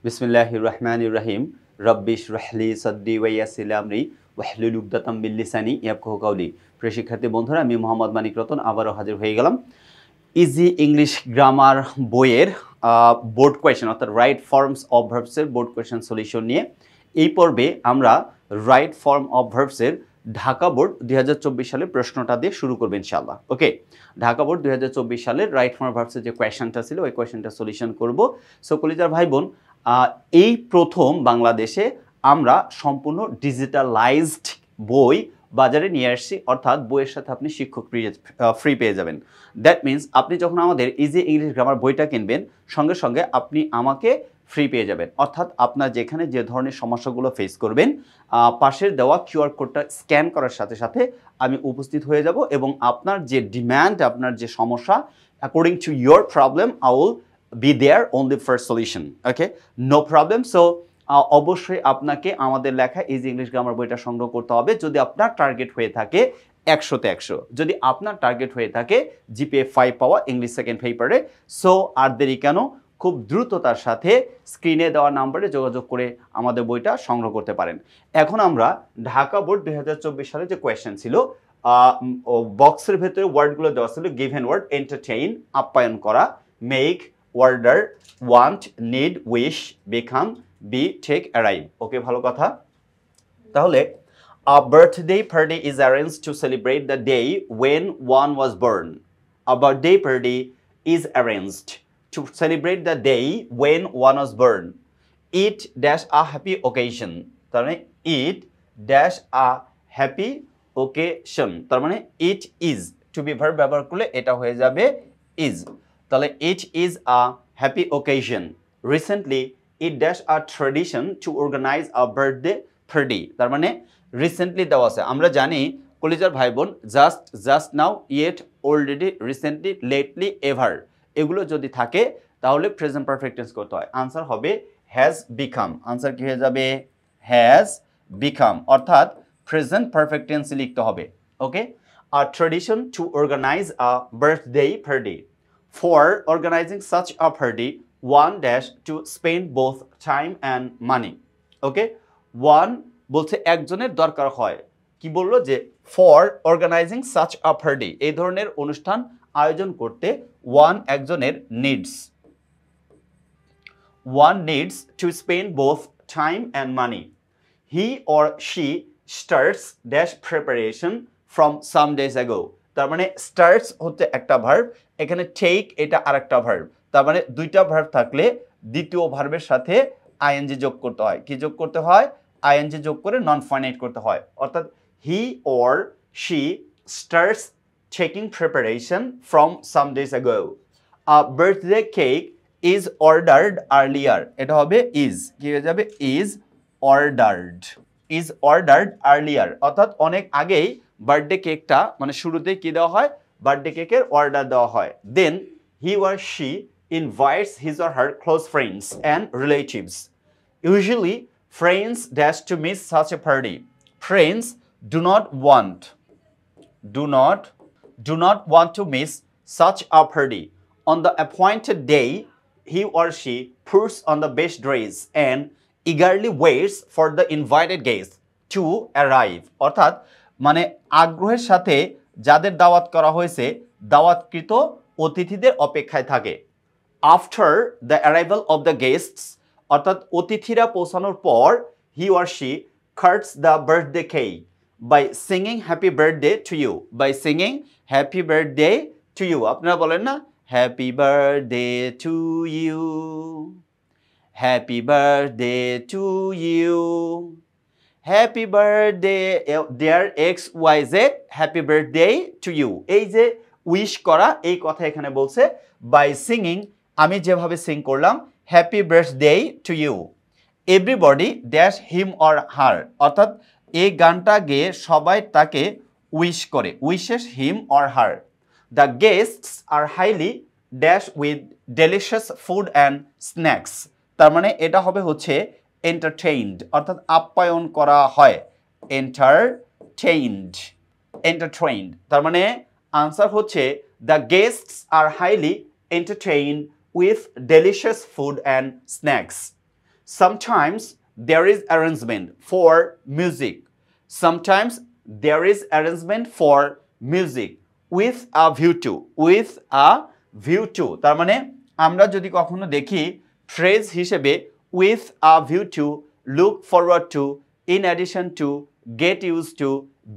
बिस्मिल्लाहिर रहमानिर रहीम rabbi इशरह ली सदरी वा यासिर ली আমরি ওয়াহলুল উকদাতাম মিন লিসানি ইয়াফকাহু কাওলি। প্রিয় শিক্ষার্থী বন্ধুরা, আমি মোহাম্মদ মানিক রতন আবারও হাজির হয়ে গেলাম ইজি ইংলিশ গ্রামার বইয়ের বোর্ড কোয়েশ্চেন অর্থাৎ রাইট ফর্মস অফ ভার্বসের বোর্ড কোয়েশ্চেন সলিউশন নিয়ে। এই পর্বে আমরা রাইট ফর্ম অফ ভার্বসের ঢাকা বোর্ড 2024 সালের প্রশ্নটা দিয়ে শুরু করব ইনশাআল্লাহ। ওকে, ঢাকা বোর্ড 2024 সালের রাইট ফর্ম অফ ভার্বসের যে কোয়েশ্চেনটা ছিল ওই কোয়েশ্চেনটা সলিউশন করব। সো কলিজার ভাই বোন, এই প্রথম বাংলাদেশে আমরা সম্পূর্ণ ডিজিটালাইজড বই বাজারে নিয়ে আসছি, অর্থাৎ বইয়ের সাথে আপনি শিক্ষক ফ্রি পেয়ে যাবেন। দ্যাট মিনস আপনি যখন আমাদের ইজি ইংলিশ গ্রামার বইটা কিনবেন, সঙ্গে সঙ্গে আপনি আমাকে ফ্রি পেয়ে যাবেন। অর্থাৎ আপনার যেখানে যে ধরনের সমস্যাগুলো ফেস করবেন, পাশের দেওয়া কিউআর কোডটা স্ক্যান করার সাথে সাথে আমি উপস্থিত হয়ে যাব এবং আপনার যে ডিম্যান্ড, আপনার যে সমস্যা, according to your problem I will be there only for solution. Okay, no problem. So অবশ্যই আপনাকে আমাদের লেখা ইজি ইংলিশ গ্রামার বইটা সংগ্রহ করতে হবে যদি আপনার টার্গেট হয়ে থাকে 100তে 100। যদি আপনার টার্গেট হয়ে থাকে জিপিএ 5 পাওয়া ইংলিশ সেকেন্ড পেপারে, সো আর দেরি কেন, খুব দ্রুততার সাথে স্ক্রিনে দেওয়া নাম্বারে যোগাযোগ করে আমাদের বইটা সংগ্রহ করতে পারেন। এখন আমরা ঢাকা বোর্ড 2024 সালে যে কোয়েশ্চেন ছিল, বক্সের ভেতরে ওয়ার্ডগুলো দেওয়া ছিল গিভেন ওয়ার্ড এন্টারটেইন আপ্যায়ন করা, make order, want, need, wish, become, be, take, arrive. ওকে, ভালো কথা। তাহলে a birthday party is arranged to celebrate the day when one was born. A birthday party is arranged to celebrate the day when one was born. It dash a happy occasion. তার মানে it dash a happy occasion, তার মানে it is to be verb ব্যবহার করলে এটা হয়ে যাবে is। তাহলে it is a happy occasion. Recently it dash a tradition to organize a birthday party. তার মানে রিসেন্টলি দেওয়া আছে। আমরা জানি কলিজার ভাই বোন, just now, yet, already, recently, lately, ever, এগুলো যদি থাকে তাহলে প্রেজেন্ট পারফেক্ট টেন্স করতে হয়। আনসার হবে হ্যাজ বিকাম। আনসার কি হয়ে যাবে? হ্যাজ বিকাম, অর্থাৎ প্রেজেন্ট পারফেক্ট টেন্স লিখতে হবে। ওকে, a tradition to organize a birthday party. For organizing such a party, one dash to spend both time and money. Okay, one বলছে একজনের দরকার হয়, কি বললো যে for organizing such a party, এই ধরনের অনুষ্ঠান আয়োজন করতে ওয়ান একজনের needs to spend both time and money. He or she starts dash preparation from some days ago. তার মানে স্টার্টস হচ্ছে একটা ভার্ব, এখানে টেক এটা আরেকটা ভার্ব। তার মানে দুইটা ভার্ব থাকলে দ্বিতীয় ভার্বের সাথে আইএনজি যোগ করতে হয়। কি যোগ করতে হয়? আইএনজি যোগ করে নন ফাইনাইট করতে হয়। অর্থাৎ হি or she starts taking preparation from some days ago. A birthday cake is ordered earlier, এটা হবে ইজ, কি হয়ে যাবে? ইজ অর্ডার্ড আর্লিয়ার, অর্থাৎ অনেক আগেই বার্থডে কেকটা, মানে শুরুতেই কি দেওয়া হয়? বার্থডে কেকের অর্ডার দেওয়া হয়। Then he or she invites his or her close friends and relatives. Usually friends dash to miss such a party. Friends do not want to miss such a party. On the appointed day, he or she puts on the best dress and eagerly waits for the invited guests to arrive. অর্থাৎ মানে আগ্রহের সাথে যাদের দাওয়াত করা হয়েছে, দাওয়াতকৃত অতিথিদের অপেক্ষায় থাকে। After the arrival of the guests, অর্থাৎ অতিথিরা পৌঁছানোর পর, he or she cuts the birthday cake by singing happy birthday to you, আপনারা বলেন না happy birthday to you, happy birthday to you, happy birthday dear X Y Z, happy birthday to you. এই যে wish করা, এই কথা এখানে বলছে বাই সিঙ্গিং, আমি যেভাবে সিং করলাম, happy birthday to you, everybody dash him or her, অর্থাৎ এই গানটা গেয়ে সবাই তাকে উইশ করে, wishes him or her. The guests are highly dash with delicious food and snacks, তার মানে এটা হবে হচ্ছে এন্টারটেইনড, অর্থাৎ আপ্যায়ন করা হয়। এন্টারটেইনড, তার মানে আনসার হচ্ছে the guests are highly entertained with delicious food and snacks. Sometimes there is arrangement for music. Sometimes there is arrangement for music with a view to. With a view to. তার মানে আমরা যদি কখনো দেখি phrase হিসেবে with a view to, look forward to, in addition to, get used to,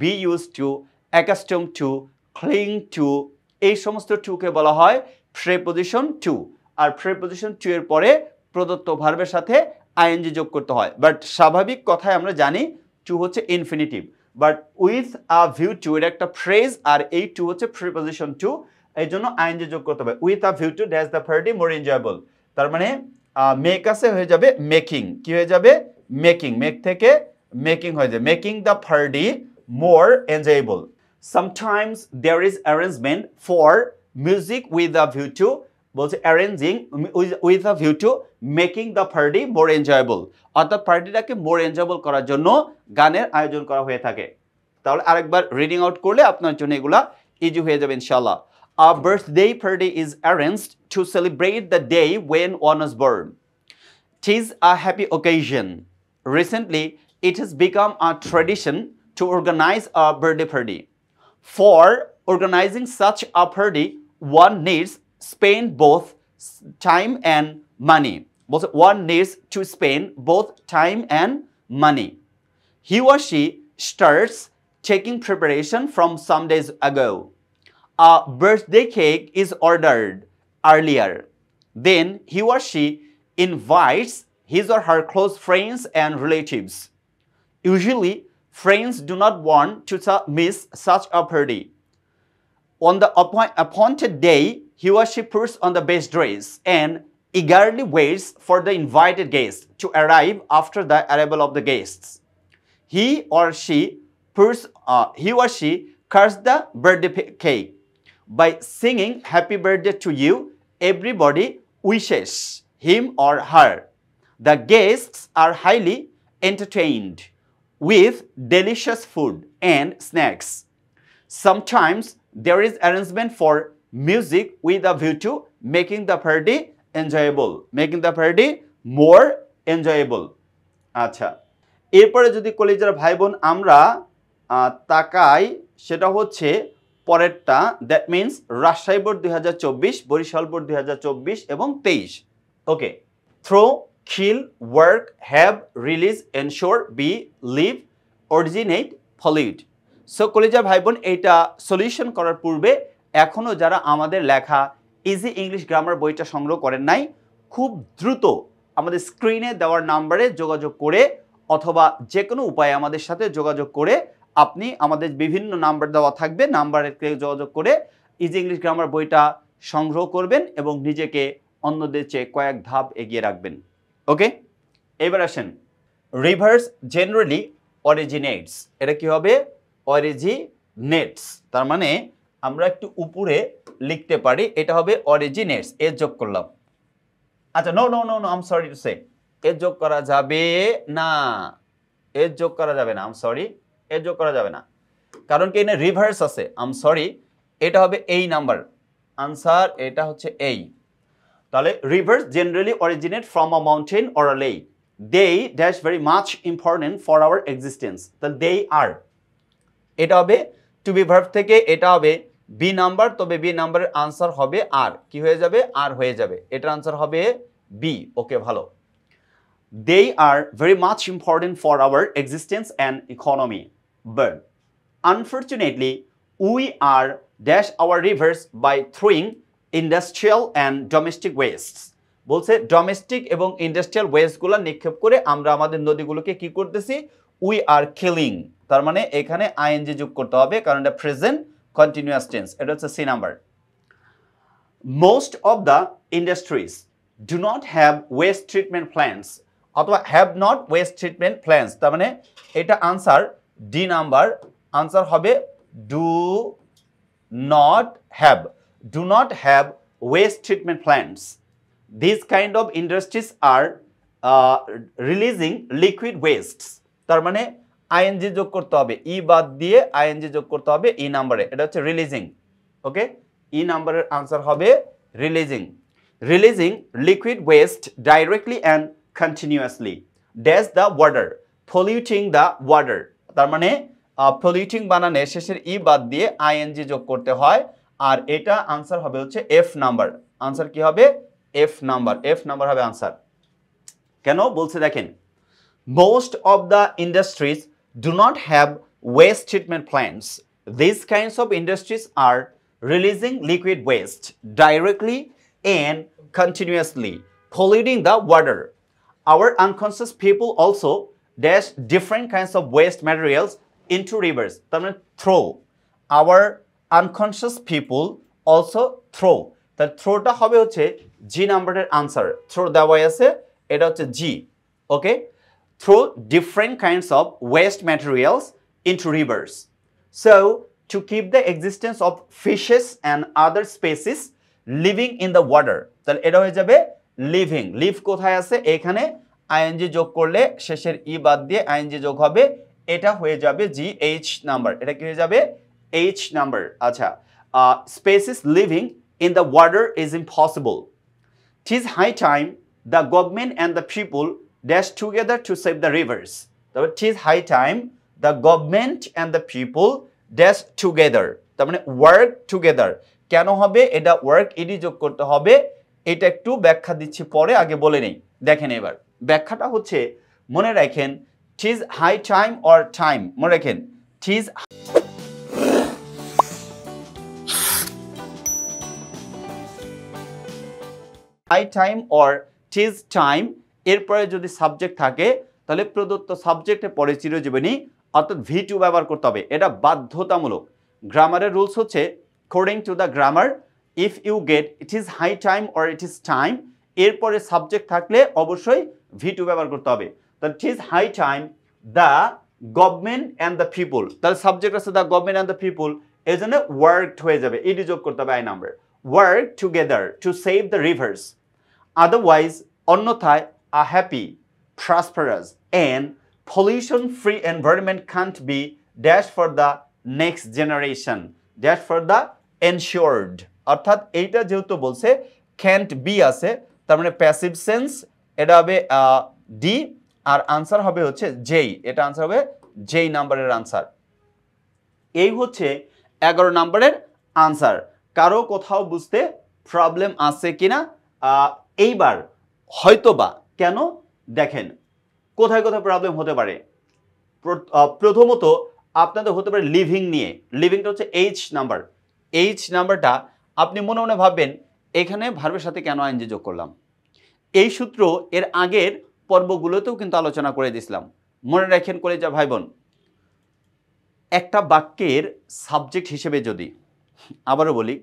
be used to, accustomed to, cling to, এই সমস্ত to কে বলা হয় preposition to। R preposition to এর পরে প্রদত্ত ভার্বের সাথে আইএনজি যোগ করতে হয়। বাট স্বাভাবিক কথায় আমরা জানি টু হচ্ছে infinitive, but with a view two এর একটা ফ্রেজ আর এই টু হচ্ছে প্রিপজিশন টু, এই জন্য আইএনজি যোগ করতে হবে। With a view to dash the party more enjoyable, তার মানে মেক আছে হয়ে যাবে মেকিং, কি হয়ে যাবে মেকিং, মেক থেকে মেকিং হয়ে যাবে making the party more enjoyable. Sometimes there is arrangement for music with a view to, বলছে arranging with a view to making the party more enjoyable, অর্থাৎ পার্টিটাকে মোর এনজয়েবল করার জন্য গানের আয়োজন করা হয়ে থাকে। তাহলে আরেকবার রিডিং আউট করলে আপনার জন্য এগুলা ইজি হয়ে যাবে ইনশাআল্লাহ। A birthday party is arranged to celebrate the day when one was born. It is a happy occasion. Recently, it has become a tradition to organize a birthday party. For organizing such a party, one needs spend both time and money. One needs to spend both time and money. He or she starts taking preparation from some days ago. A birthday cake is ordered earlier. Then he or she invites his or her close friends and relatives. Usually, friends do not want to miss such a party. On the appointed day, he or she puts on the best dress and eagerly waits for the invited guests to arrive after the arrival of the guests. He or she cuts the birthday cake. By singing happy birthday to you, everybody wishes him or her. The guests are highly entertained with delicious food and snacks. Sometimes there is arrangement for music with a view to making the party enjoyable, making the party more enjoyable. আচ্ছা, এরপরে যদি কলেজের ভাই বোন আমরা তাকাই, সেটা হচ্ছে পরেরটা, that means Rajshahi board 2024, Barishal board 2024 এবং 23। Okay, throw, kill, work, have, release, ensure, be, leave, originate, pollute. So কলেজের ভাই বোন এইটা সলিউশন করার পূর্বে এখনও যারা আমাদের লেখা ইজি ইংলিশ গ্রামার বইটা সংগ্রহ করেন নাই, খুব দ্রুত আমাদের স্ক্রিনে দেওয়ার নাম্বারে যোগাযোগ করে অথবা যে কোনো উপায়ে আমাদের সাথে যোগাযোগ করে আপনি আমাদের বিভিন্ন নাম্বার দেওয়া থাকবে, নাম্বারে যোগাযোগ করে ইজি ইংলিশ গ্রামার বইটা সংগ্রহ করবেন এবং নিজেকে অন্যদের চেয়ে কয়েক ধাপ এগিয়ে রাখবেন। ওকে, এবার আসেন, রিভার্স জেনারেলি অরিজিনেটস, এটা কি হবে অরিজিনেটস, তার মানে আমরা একটু উপরে লিখতে পারি, এটা হবে অরিজিনেটস, এর যোগ করলাম। আচ্ছা, no no no no I am sorry to say, এর যোগ করা যাবে না, এর যোগ করা যাবে না, আই এম সরি, এর যোগ করা যাবে না, কারণ কি এখানে রিভার্স আছে, আই এম সরি, এটা হবে এই নাম্বার, আনসার এটা হচ্ছে এই। তাহলে rivers generally originate from a mountain or a lake, they dash very much important for our existence, তাহলে দে আর, এটা হবে টু বি ভার্ব থেকে, এটা হবে বি নাম্বার, তবে বি নাম্বারের আনসার হবে আর, কি হয়ে যাবে আর হয়ে যাবে, এটার আনসার হবে বি। ওকে, ভালো। They are very much important for our existence and economy, but unfortunately we are dash our rivers by throwing industrial and domestic waste, বলছে ডোমেস্টিক এবং ইন্ডাস্ট্রিয়াল ওয়েস্টগুলো নিক্ষেপ করে আমরা আমাদের নদীগুলোকে কি করতেছি, উই আর কিলিং, তার মানে এখানে আইএনজি যোগ করতে হবে কারণ এটা প্রেজেন্ট কন্টিনিউয়াস টেন্স, এটা হচ্ছে C number. Most of the industries do not have waste treatment plants, অথবা have not waste treatment plants, তার মানে এটা আনসার ডি নাম্বার, আনসার হবে do not have, do not have waste treatment plants. These kind of industries are releasing liquid wastes, তার মানে ING যোগ করতে হবে, ই বাদ দিয়ে আইএনজি যোগ করতে হবে ই নাম্বারে, এটা হচ্ছে রিলিজিং। ওকে, ই নাম্বারের আনসার হবে releasing, releasing liquid waste directly and continuously dash the water polluting the water তার মানে polluting বানানে শেষের ই বাদ দিয়ে ing যোগ করতে হয় আর এটা आंसर হবে হচ্ছে f নাম্বার आंसर কি হবে f নাম্বার হবে आंसर কেন বলছে দেখেন most of the industries do not have waste treatment plants these kinds of industries are releasing liquid waste directly and continuously polluting the water our unconscious people also dash different kinds of waste materials into rivers তার মানে throw our unconscious people also throw তার থ্রোটা হবে হচ্ছে জি নাম্বারের answer throw দেওয়া আছে এটা হচ্ছে জি ওকে throw different kinds of waste materials into rivers so to keep the existence of fishes and other species living in the water তাহলে এটা হয়ে যাবে লিভিং লিভ কোথায় আছে এখানে আইএনজি যোগ করলে শেষের ই বাদ দিয়ে আইএনজি যোগ হবে এটা হয়ে যাবে জি এইচ নাম্বার এটা কি হয়ে যাবে এইচ নাম্বার আচ্ছা species living in the water is impossible it is high time the government and the people dash together to save the rivers তবে it is high time the government and the people dash together তার মানে work together কেন হবে এটা work এডি যোগ করতে হবে এটা একটু ব্যাখ্যা দিচ্ছি পরে আগে বলে নেই দেখেন এবার ব্যাখ্যাটা হচ্ছে মনে রাখেন it is high time or time মনে রাখেন it is high time or it is time এরপরে যদি সাবজেক্ট থাকে তাহলে প্রদত্ত সাবজেক্টে পরে চিরজীবনী অর্থাৎ V2 ব্যবহার করতে হবে এটা বাধ্যতামূলক গ্রামারের রুলস হচ্ছে according to the grammar if you get it is high time or it is time এরপরে সাবজেক্ট থাকলে অবশ্যই V2 ব্যবহার করতে হবে তাহলে it is high time the government and the people তাহলে সাবজেক্ট আছে the government and the people এজন্য worked হয়ে যাবে এডি যোগ করতে হবে I number work together to save the rivers otherwise অন্যথায় a happy, prosperous, and pollution-free environment can't be dash for the next generation, dash for the ensured. অর্থাৎ এইটা যেহেতু বলছে can't be আছে তার মানে passive sense এটা হবে ডি আর আনসার হবে হচ্ছে জেই এটা আনসার হবে জেই নাম্বারের আনসার এই হচ্ছে 11 নাম্বারের আনসার কারো কোথাও বুঝতে প্রবলেম আছে কিনা এইবার হয়তোবা কেন দেখেন কোথায় কোথায় প্রবলেম হতে পারে প্রথমত আপনাদের হতে পারে লিভিং নিয়ে লিভিংটা হচ্ছে এইচ নাম্বারটা আপনি মনে মনে ভাববেন এখানে ভার্বের সাথে কেন আইএনজি যোগ করলাম এই সূত্র এর আগের পর্বগুলোতেও কিন্তু আলোচনা করে দিয়েছিলাম মনে রাখেন করে যা ভাই বোন একটা বাক্যের সাবজেক্ট হিসেবে যদি আবারও বলি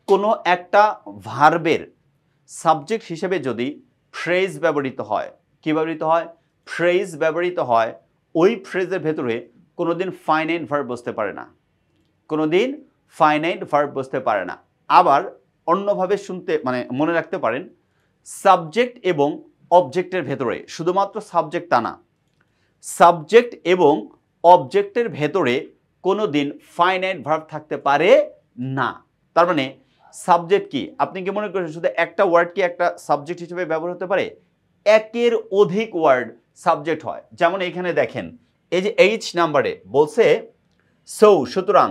কোনো একটা ভার্বের সাবজেক্ট হিসেবে যদি ফ্রেজ ব্যবহৃত হয় কি ব্যবহৃত হয় ফ্রেজ ব্যবহৃত হয় ওই ফ্রেজের ভেতরে কোনোদিন ফাইনাইট ভার্ব বসতে পারে না কোনোদিন ফাইনাইট ভার্ব বসতে পারে না আবার অন্যভাবে শুনতে মানে মনে রাখতে পারেন সাবজেক্ট এবং অবজেক্টের ভেতরে শুধুমাত্র সাবজেক্ট তা না সাবজেক্ট এবং অবজেক্টের ভেতরে কোনোদিন ফাইনাইট ভার্ব থাকতে পারে না তার মানে সাবজেক্ট কি আপনি কি মনে করেন শুধু একটা ওয়ার্ড কি একটা সাবজেক্ট হিসেবে ব্যবহার হতে পারে একের অধিক ওয়ার্ড সাবজেক্ট হয় যেমন এখানে দেখেন এই যে এইচ নাম্বারে বলছে সো সুতরাং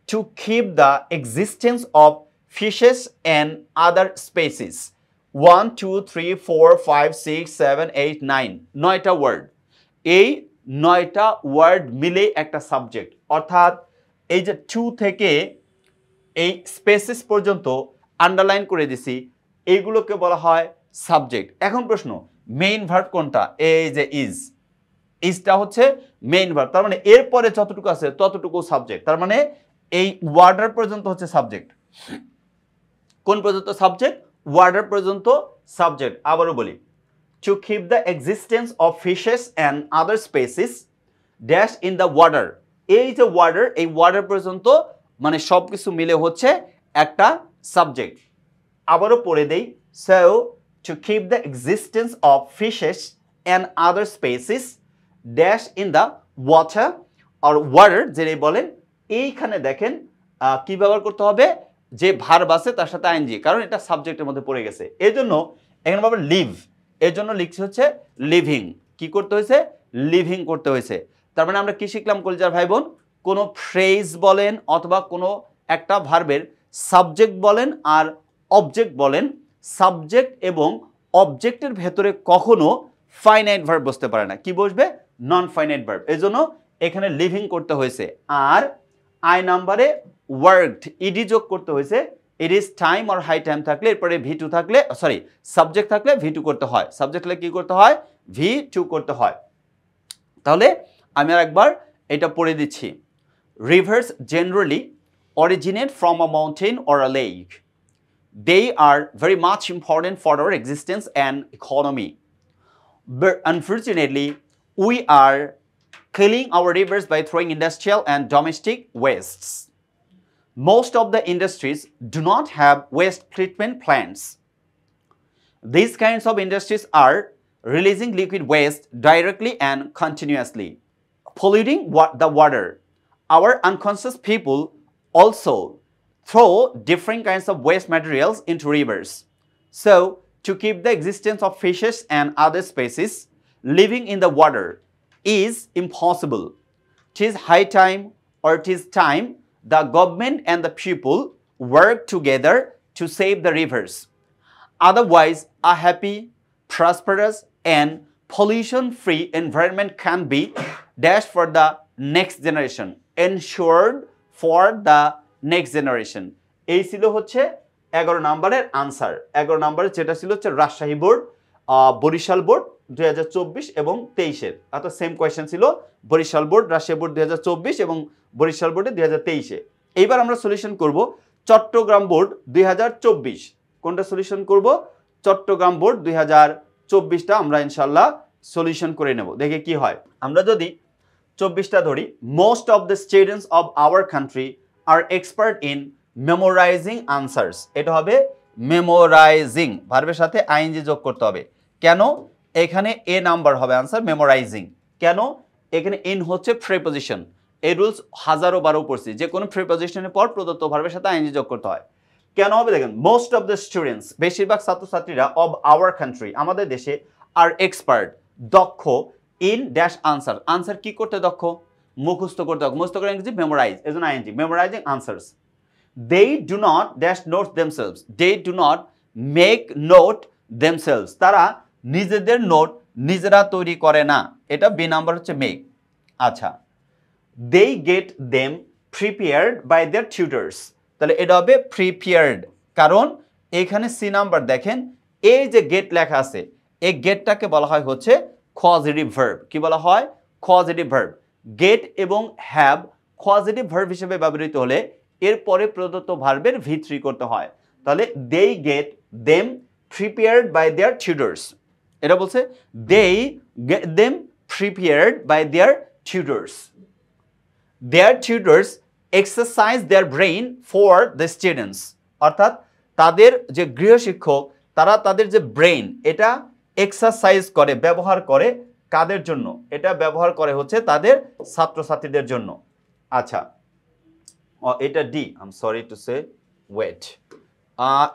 to keep the existence of fishes and other species 1 2 3 4 5 6 7 8 9 9টা ওয়ার্ড এই 9টা ওয়ার্ড মিলে একটা সাবজেক্ট অর্থাৎ এই যে 2 থেকে এই স্পেসিস পর্যন্ত আন্ডারলাইন করে দিছি এইগুলোকে বলা হয় সাবজেক্ট এখন প্রশ্ন মেইন ভার্ব কোনটা এই যে ইজটা হচ্ছে মেইন ভার্ব তার মানে এরপরে যতটুকু আছে ততটুকু সাবজেক্ট তার মানে এই ওয়ার্ডার পর্যন্ত হচ্ছে সাবজেক্ট কোন পর্যন্ত সাবজেক্ট ওয়ার্ডার পর্যন্ত সাবজেক্ট আবারও বলি two keep the existence of fishes and other species dash in the water এই যে ওয়াটার এই ওয়াটার পর্যন্ত মানে সব কিছু মিলে হচ্ছে একটা সাবজেক্ট আবারও পড়ে দেই so to keep the existence of fishes and other species dash in the water আর ওয়াটার যেটাই বলেন এইখানে দেখেন কি ব্যবহার করতে হবে যে ভার্ব আছে তার সাথে আইএনজি কারণ এটা সাবজেক্টের মধ্যে পড়ে গেছে এই জন্য এখানে পাবেন লিভ এর জন্য লিখছে হচ্ছে লিভিং। কি করতে হয়েছে? লিভিং করতে হয়েছে। তার মানে আমরা কি শিখলাম কলিজার ভাই বোন? কোনো ফ্রেজ বলেন অথবা কোনো একটা ভার্বের সাবজেক্ট বলেন আর অবজেক্ট বলেন, সাবজেক্ট এবং অবজেক্টের ভেতরে কখনো ফাইনাইট ভার্ব বসতে পারে না। কি বসবে? Non finite verb. এই জন্য এখানে লিভিং করতে হয়েছে। আর আই নাম্বারে ওয়ার্কড ইডি যোগ করতে হয়েছে। ইট ইজ টাইম আর হাই টাইম থাকলে এরপরে ভি2 থাকলে সরি সাবজেক্ট থাকলে ভি2 করতে হয়, সাবজেক্ট হলে কি করতে হয়? ভি2 করতে হয়। তাহলে আমি আর একবার এটা পড়ে দিচ্ছি। Rivers generally originate from a mountain or a lake. They are very much important for our existence and economy. But unfortunately, we are killing our rivers by throwing industrial and domestic wastes. Most of the industries do not have waste treatment plants. These kinds of industries are releasing liquid waste directly and continuously, polluting the water. Our unconscious people also throw different kinds of waste materials into rivers. So, to keep the existence of fishes and other species living in the water is impossible. It is high time, or it is time, the government and the people work together to save the rivers. Otherwise, a happy, prosperous, and pollution-free environment can be dashed for the next generation, ensured for the next generation. এই ছিল হচ্ছে 11 নম্বরের answer. 11 নম্বরে যেটা ছিল হচ্ছে Rajshahi board, Barishal board 2024 এবং 23-এর, অর্থাৎ সেম কোয়েশ্চেন ছিল বরিশাল বোর্ড, রাজশাহী বোর্ড 2024 এবং বরিশাল বোর্ডে 2023-এ। এইবার আমরা সলিউশন করব চট্টগ্রাম বোর্ড 2024। কোনটা সলিউশন করব? চট্টগ্রাম বোর্ড 2024টা আমরা ইনশাআল্লাহ সলিউশন করে নেব। দেখে কি হয়। আমরা যদি 24টা ধরি, most of the students of our country are expert in memorizing answers. এটা হবে মেমোরাইজিং, ভার্বের সাথে আইএনজি যোগ করতে হবে। কেন? এখানে এ নাম্বার হবে আনসার মেমোরাইজিং। কেন? এখানে ইন হচ্ছে প্রিপজিশন। এই রুলস হাজারো বারো পড়ছি, যে কোনো প্রিপজিশনের পর প্রদত্ত ভার্বের সাথে আইএনজি যোগ করতে হয়। কেন হবে দেখেন, মোস্ট অফ দ্য স্টুডেন্টস, বেশিরভাগ ছাত্রছাত্রীরা, অব আওয়ার কান্ট্রি, আমাদের দেশে, আর এক্সপার্ট, দক্ষ, ইন ড্যাশ আনসার। আনসার কি করতে দক্ষ? মুখস্থ করতে হবে। মুখস্থ করে ইংরেজি মেমোরাইজ, এজন্য ING, memorizing answers. They do not dash note themselves, they do not make notes themselves, তারা নিজেদের নোট নিজেরা তৈরি করে না। এটা বি নাম্বার হচ্ছে মেক। আচ্ছা, they get them prepared by their tutors, তাহলে এটা হবে প্রিপেয়ার্ড। কারণ এখানে সি নাম্বার দেখেন, এই যে গেট লেখা আছে, এই গেটটাকে বলা হয় হচ্ছে কজেটিভ ভার্ব। কি বলা হয়? Causative verb. গেট এবং হ্যাভ কজেটিভ ভার্ব হিসেবে ব্যবহৃত হলে এরপরে প্রদত্ত ভার্বের ভি3 করতে হয়। তাহলে they get them prepared by their tutors. এটা বলছে they get them prepared by their tutors. Their tutors exercise their brain for the students, অর্থাৎ তাদের যে গৃহশিক্ষক, তারা তাদের যে ব্রেইন, এটা এক্সারসাইজ করে, ব্যবহার করে কাদের জন্য? এটা ব্যবহার করে হচ্ছে তাদের ছাত্রছাত্রীদের জন্য। আচ্ছা, এটা D, I am sorry to say, wait,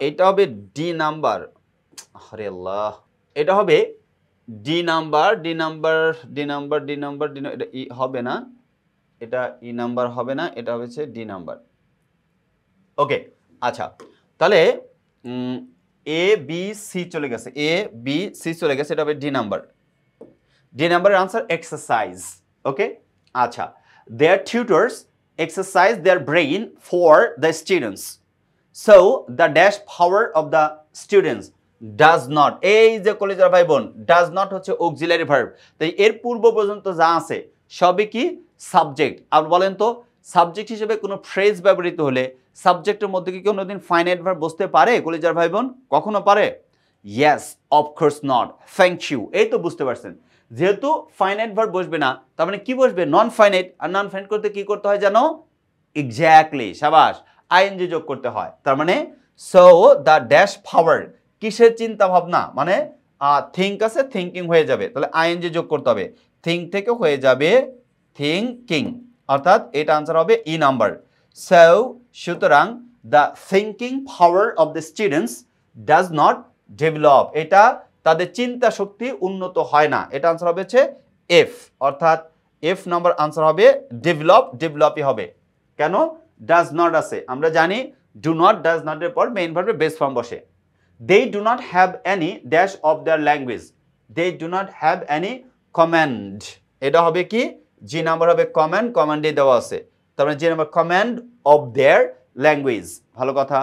এটা হবে ডি নাম্বার। আরে আল্লাহ, এটা হবে D number, D number, D number, D number, D, এটা ই হবে না, এটা ই নাম্বার হবে না, এটা হচ্ছে ডি নাম্বার। ওকে, আচ্ছা, তাহলে এ বি সি চলে গেছে, এ বি সি চলে গেছে, এটা হবে ডি নাম্বার। ডি নাম্বারের আনসার এক্সারসাইজ। ওকে, আচ্ছা, their tutors exercise their brain for the students, so the dash power of the students does not, এই যে কলেজের ভাই বোন, ডাজ নট হচ্ছে অক্সিলারি ভার্ব, তাই এর পূর্ব পর্যন্ত যা আছে সবই কি সাবজেক্ট। আর বলেন তো, সাবজেক্ট হিসেবে কোনো ফ্রেজ ব্যবহৃত হলে সাবজেক্টের মধ্যে কি কোনোদিন ফাইনাইট ভার্ব বসতে পারে কলেজের ভাই বোন? কখনো পারে? Yes, of course not. Thank you, এই তো বুঝতে পারছেন। যেহেতু ফাইনাইট ভার্ব বসবে না, তার মানে কি বসবে? Non finite. আর নন ফাইনাইট করতে কি করতে হয় জানো? এক্স্যাক্টলি, সাবাস, আইএনজি যোগ করতে হয়। তার মানে সো দ্য ড্যাশ পাওয়ার, কিসের চিন্তা ভাবনা, মানে থিঙ্ক আছে, থিঙ্কিং হয়ে যাবে, তাহলে আইএনজি যোগ করতে হবে। থিঙ্ক থেকে হয়ে যাবে থিঙ্কিং, অর্থাৎ এটা আনসার হবে ই নাম্বার। সো সুতরাং the thinking power of the students does not develop, এটা তাদের চিন্তা শক্তি উন্নত হয় না। এটা আনসার হবে হচ্ছে এফ, অর্থাৎ এফ নাম্বার আনসার হবে ডেভেলপই হবে। কেন? ডাজ নট আছে, আমরা জানি ডু নট ডাজ নটের পর মেইন ভার্বের বেস ফর্ম বসে। They do not have any dash of their language, they do not have any command, এটা হবে কি জি নাম্বার হবে কমান্ড, কমান্ডে দেওয়া আছে, তার মানে G number command of their language. ভালো কথা।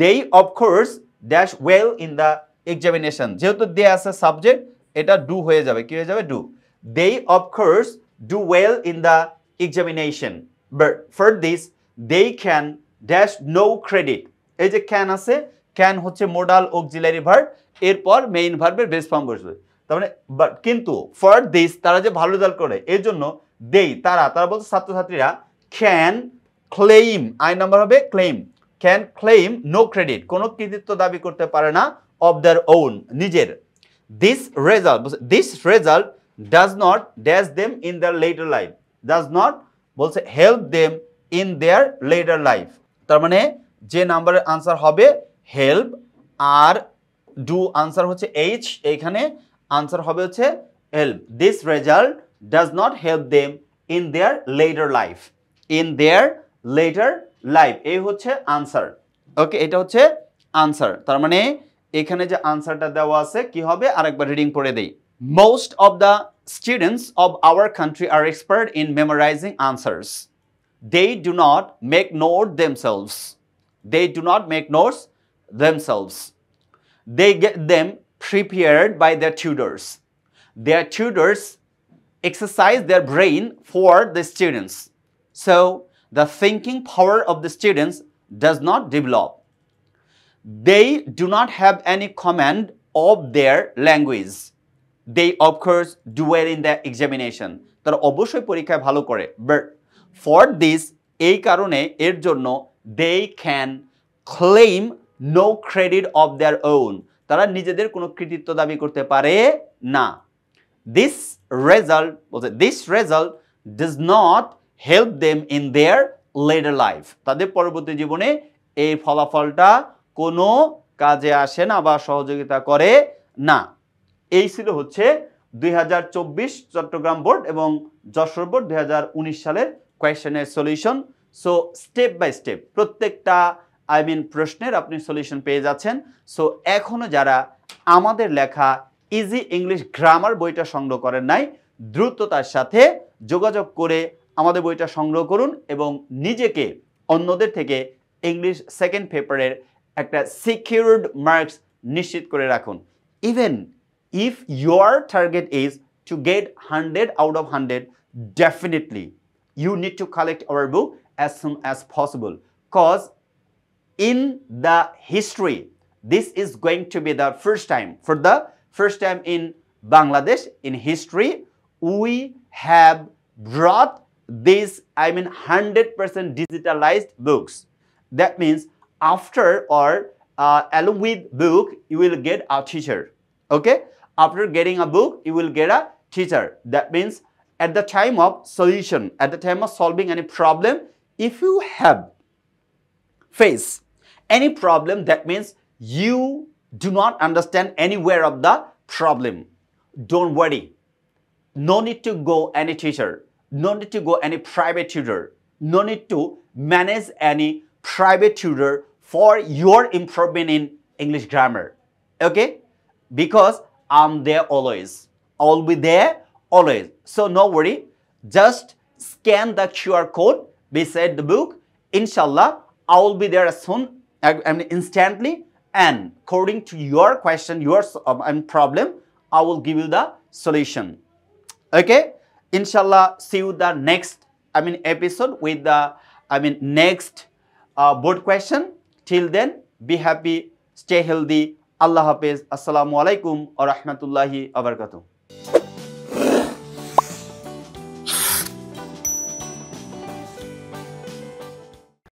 They of course dash well in the examination, যেহেতু দে আছে সাবজেক্ট, এটা ডু হয়ে যাবে, কি হয়ে যাবে? Do. They of course do well in the examination, but for this they can dash no credit. এই যে ক্যান আছে, ক্যান হচ্ছে মোডাল অক্সিলারি ভার্ব, এরপর মেইন ভার্বের বেস ফর্ম বসবে। তার মানে বাট কিন্তু ফর দিস তারা যে ভালো রেজাল্ট করে এর জন্য দেই তারা বলছে ছাত্রছাত্রীরা ক্যান ক্লেইম, আই নাম্বার হবে claim, can claim no credit, কোনো কৃতিত্ব দাবি করতে পারে না অফ দেয়ার ওন, নিজের। This result does not dash them in their later life, does not বলছে help them in their later life, তার মানে যে নাম্বারের আনসার হবে হেল্প, আর ডু আনসার হচ্ছে এইচ, এইখানে আনসার হবে হচ্ছে help. This result does not help them in their later life, in their later life, এই হচ্ছে আনসার। ওকে, এটা হচ্ছে আনসার। তার মানে এখানে যে আনসারটা দেওয়া আছে কি হবে আরেকবার রিডিং পড়ে দেই। Most of the students of our country are expert in memorizing answers, they do not make note themselves, they do not make notes themselves, they get them prepared by their tutors exercise their brain for the students, so the thinking power of the students does not develop, they do not have any command of their language, they of course do well in the examination, তারা অবশ্যই পরীক্ষায় ভালো করে, but for this এই কারণে এর জন্য they can claim no credit of their own, তারা নিজেদের কোনো কৃতিত্ব দাবি করতে পারে না। this result does not help them in their later life, তাদের পরবর্তী জীবনে এই ফলাফলটা কোনো কাজে আসে না বা সহযোগিতা করে না। এই ছিল হচ্ছে 2024 চট্টগ্রাম বোর্ড এবং যশোর বোর্ড 2019 সালের কোয়েশ্চেনের solution. So step by step প্রত্যেকটা প্রশ্নের আপনি সলিউশন পেয়ে যাচ্ছেন। সো এখনো যারা আমাদের লেখা ইজি ইংলিশ গ্রামার বইটা সংগ্রহ করেন নাই, দ্রুততার সাথে যোগাযোগ করে আমাদের বইটা সংগ্রহ করুন এবং নিজেকে অন্যদের থেকে ইংলিশ সেকেন্ড পেপারের একটা সিকিউরড মার্কস নিশ্চিত করে রাখুন। Even if your target is to get 100 out of 100, definitely you need to collect our book as soon as possible, because in the history this is going to be the first time, for the first time in Bangladesh in history we have brought this 100% digitalized books. That means after or along with book you will get a teacher. Okay, after getting a book you will get a teacher. That means at the time of solution, at the time of solving any problem, if you have face any problem, that means you do not understand anywhere of the problem, don't worry, no need to go any teacher, no need to go any private tutor, no need to manage any private tutor for your improvement in English grammar. Okay, because I'm there always, I'll be there always. So no worry, just scan the QR code beside the book. Inshallah, I will be there as soon, instantly, and according to your question, your problem, I will give you the solution. Okay, inshallah, see you the next episode with the next board question. Till then, be happy, stay healthy. Allah Hafiz. Assalamu alaikum wa rahmatullahi wa barakatuh.